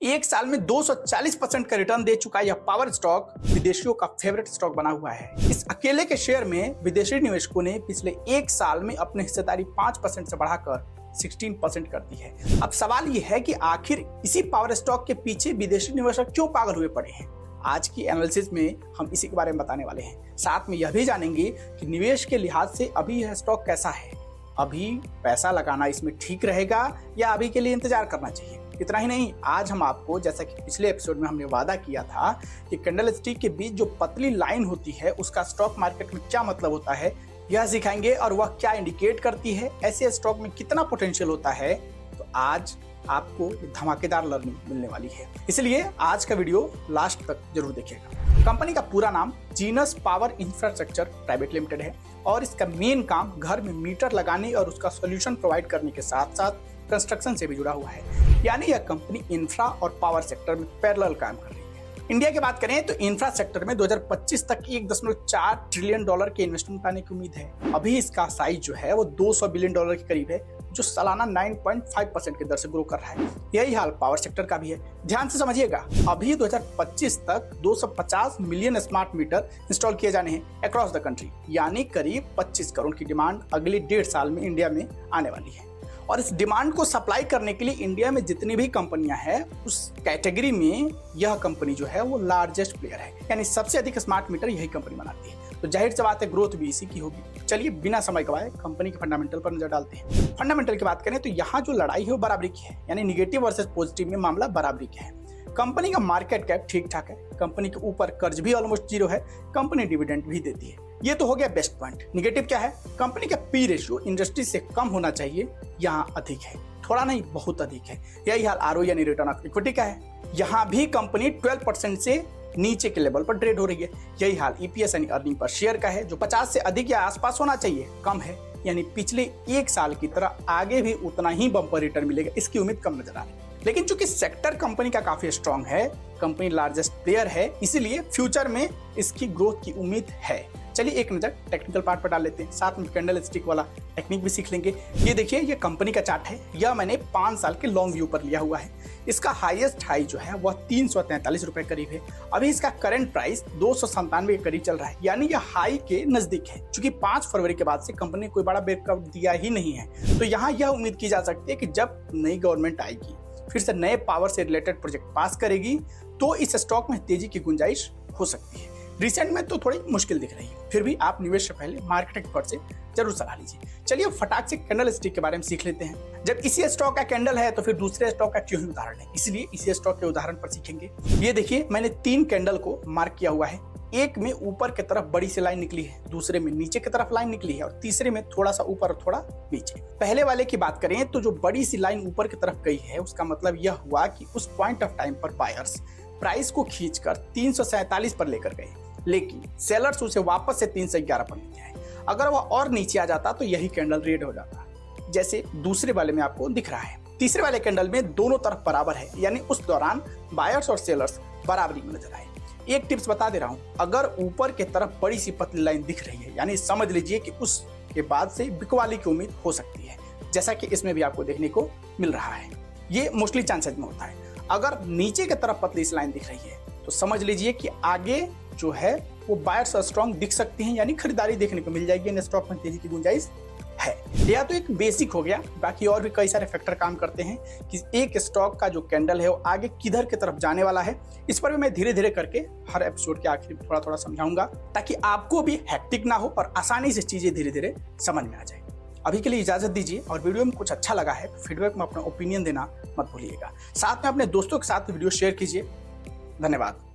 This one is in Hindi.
एक साल में 240% का रिटर्न दे चुका यह पावर स्टॉक विदेशियों का फेवरेट स्टॉक बना हुआ है। इस अकेले के शेयर में विदेशी निवेशकों ने पिछले एक साल में अपनी हिस्सेदारी 5% से बढ़ाकर 16% कर दी है। अब सवाल यह है कि आखिर इसी पावर स्टॉक के पीछे विदेशी निवेशक क्यों पागल हुए पड़े हैं। आज की एनालिसिस में हम इसी के बारे में बताने वाले हैं। साथ में यह भी जानेंगे कि निवेश के लिहाज से अभी यह स्टॉक कैसा है, अभी पैसा लगाना इसमें ठीक रहेगा या अभी के लिए इंतजार करना चाहिए। इतना ही नहीं, आज हम आपको, जैसा कि पिछले एपिसोड में हमने वादा किया था कि कैंडल स्टिक के बीच जो पतली लाइन होती है उसका स्टॉक मार्केट में क्या मतलब होता है, यह सिखाएंगे और वह क्या इंडिकेट करती है, ऐसे स्टॉक में कितना पोटेंशियल होता है। तो आज आपको धमाकेदार लर्निंग मिलने वाली है, इसलिए आज का वीडियो लास्ट तक जरूर देखिएगा। कंपनी का पूरा नाम genus power infrastructure private limited है और इसका मेन काम घर में मीटर लगाने और उसका सॉल्यूशन प्रोवाइड करने के साथ साथ कंस्ट्रक्शन से भी जुड़ा हुआ है। यानी यह कंपनी इंफ्रा और पावर सेक्टर में पैरेलल काम कर रही है। इंडिया की बात करें तो इंफ्रा सेक्टर में 2025 तक 1.4 ट्रिलियन डॉलर के इन्वेस्टमेंट आने की उम्मीद है। अभी इसका साइज जो है वो 200 बिलियन डॉलर के करीब है, जो सालाना 9.5% की दर से ग्रो कर रहा है। यही हाल पावर सेक्टर का भी है। ध्यान से समझिएगा, अभी 2025 तक 250 मिलियन स्मार्ट मीटर इंस्टॉल किए जाने हैं अक्रॉस द कंट्री, यानी करीब 25 करोड़ की डिमांड अगले 1.5 साल में इंडिया में आने वाली है। और इस डिमांड को सप्लाई करने के लिए इंडिया में जितनी भी कंपनियां हैं उस कैटेगरी में यह कंपनी जो है वो लार्जेस्ट प्लेयर है, यानी सबसे अधिक स्मार्ट मीटर यही कंपनी बनाती है। तो जाहिर सी बात है, ग्रोथ भी इसी की होगी। चलिए बिना समय गवाए कंपनी के फंडामेंटल पर नजर डालते हैं। फंडामेंटल की बात करें तो यहाँ जो लड़ाई है वो बराबरी की है, यानी निगेटिव वर्सेस पॉजिटिव में मामला बराबरी का है। कंपनी का मार्केट कैप ठीक ठाक है, कंपनी के ऊपर कर्ज भी ऑलमोस्ट जीरो है, कंपनी डिविडेंड भी देती है। ये तो हो गया बेस्ट पॉइंट। निगेटिव क्या है? कंपनी का पी रेशियो इंडस्ट्री से कम होना चाहिए, यहाँ अधिक है, थोड़ा नहीं बहुत अधिक है। यही हाल आरओ यानी रिटर्न ऑफ इक्विटी का है, यहाँ भी कंपनी 12% से नीचे के लेवल पर ट्रेड हो रही है। यही हाल ईपीएस यानी अर्निंग पर शेयर का है, जो 50 से अधिक या आसपास होना चाहिए, कम है, यानी पिछले एक साल की तरह आगे भी उतना ही बम्पर रिटर्न मिलेगा, इसकी उम्मीद कम नजर आ रही है। लेकिन चूंकि सेक्टर कंपनी का काफी स्ट्रांग है, कंपनी लार्जेस्ट प्लेयर है, इसीलिए फ्यूचर में इसकी ग्रोथ की उम्मीद है। चलिए एक नजर टेक्निकल पार्ट पर डाल लेते हैं, साथ में कैंडल स्टिक वाला टेक्निक भी सीख लेंगे। ये देखिए, ये कंपनी का चार्ट है, यह मैंने 5 साल के लॉन्ग व्यू पर लिया हुआ है। इसका हाईएस्ट हाई जो है वह 343 रुपए करीब है। अभी इसका करंट प्राइस 297 के करीब चल रहा है, यानी यह हाई के नजदीक है। चूंकि 5 फरवरी के बाद से कंपनी ने कोई बड़ा ब्रेकआउट दिया ही नहीं है, तो यहाँ यह उम्मीद की जा सकती है कि जब नई गवर्नमेंट आएगी, फिर से नए पावर से रिलेटेड प्रोजेक्ट पास करेगी, तो इस स्टॉक में तेजी की गुंजाइश हो सकती है। रिसेंट में तो थोड़ी मुश्किल दिख रही है, फिर भी आप निवेश से पहले मार्केट एक्सपर्ट से जरूर सलाह लीजिए। चलिए फटाक से कैंडल स्टिक के बारे में सीख लेते हैं। जब इसी स्टॉक का कैंडल है तो फिर दूसरे स्टॉक का क्यों ही उदाहरण है, इसलिए इसी स्टॉक के उदाहरण पर सीखेंगे। ये देखिए, मैंने 3 कैंडल को मार्क किया हुआ है। एक में ऊपर की तरफ बड़ी सी लाइन निकली है, दूसरे में नीचे की तरफ लाइन निकली है और तीसरे में थोड़ा सा ऊपर और थोड़ा नीचे। पहले वाले की बात करें तो जो बड़ी सी लाइन ऊपर की तरफ गई है, उसका मतलब यह हुआ कि उस पॉइंट ऑफ टाइम पर बायर्स प्राइस को खींचकर 347 पर लेकर गए, लेकिन सेलर्स उसे वापस से 311 पर लेके आए। अगर वह और नीचे आ जाता तो यही कैंडल रेड हो जाता, जैसे दूसरे वाले में आपको दिख रहा है। तीसरे वाले कैंडल में दोनों तरफ बराबर है, यानी उस दौरान बायर्स और सेलर्स बराबरी में नजर आए। एक टिप्स बता दे रहा हूं, अगर ऊपर की तरफ बड़ी सी पतली लाइन दिख रही है, यानी समझ लीजिए कि उसके बाद से बिकवाली की उम्मीद हो सकती है, जैसा कि इसमें भी आपको देखने को मिल रहा है। ये मोस्टली चांसेस में होता है। अगर नीचे की तरफ पतली सी लाइन दिख रही है तो समझ लीजिए कि आगे जो है वो बायर्स और स्ट्रॉन्ग दिख सकती हैं, यानी खरीदारी देखने को मिल जाएगी, इन स्टॉक में तेजी की गुंजाइश है। यह तो एक बेसिक हो गया, बाकी और भी कई सारे फैक्टर काम करते हैं कि एक स्टॉक का जो कैंडल है वो आगे किधर की तरफ जाने वाला है। इस पर भी मैं धीरे धीरे करके हर एपिसोड के आखिर में थोड़ा थोड़ा समझाऊंगा, ताकि आपको भी हेक्टिक ना हो और आसानी से चीजें धीरे धीरे समझ में आ जाए। अभी के लिए इजाजत दीजिए, और वीडियो में कुछ अच्छा लगा है तो फीडबैक में अपना ओपिनियन देना मत भूलिएगा। साथ में अपने दोस्तों के साथ वीडियो शेयर कीजिए। धन्यवाद।